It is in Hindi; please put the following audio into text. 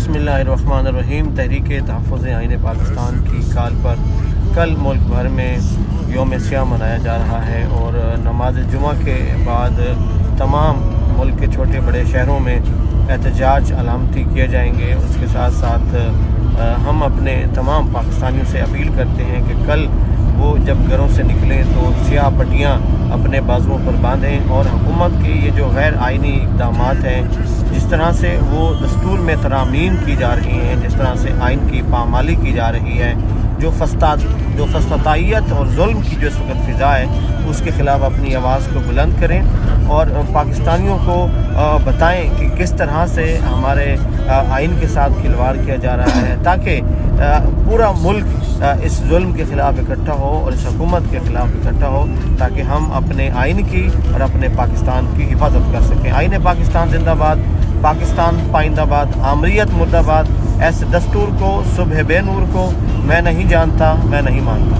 बिस्मिल्लाहिर्रहमानिर्रहीम। तहरीक तहफ़्फ़ुज़ आईन पाकिस्तान की कॉल पर कल मुल्क भर में यौम सियाम मनाया जा रहा है और नमाज जुमा के बाद तमाम मुल्क के छोटे बड़े शहरों में एहतजाज अलामती किए जाएंगे। उसके साथ साथ हम अपने तमाम पाकिस्तानियों से अपील करते हैं कि कल वो जब घरों से निकलें तो सियाह पट्टियाँ अपने बाजुओं पर बांधें और हुकूमत के ये जो गैर आइनी इक़दाम हैं, जिस तरह से वो दस्तूर में तरामीम की जा रही हैं, जिस तरह से आइन की पामाली की जा रही है, जो फस्तायत और जुल्म की जो इस वक्त फ़िज़ा है, उसके ख़िलाफ़ अपनी आवाज़ को बुलंद करें और पाकिस्तानियों को बताएं कि किस तरह से हमारे आइन के साथ खिलवाड़ किया जा रहा है, ताकि पूरा मुल्क इस जुल्म के ख़िलाफ़ इकट्ठा हो और इस हुकूमत के ख़िलाफ़ इकट्ठा हो, ताकि हम अपने आइन की और अपने पाकिस्तान की हिफाजत कर सकें। आइन पाकिस्तान जिंदाबाद, पाकिस्तान पाइंदाबाद, आमरीत मुर्दाबाद। ऐसे दस्तूर को, सुबह बेनूर को मैं नहीं जानता, मैं नहीं मानता।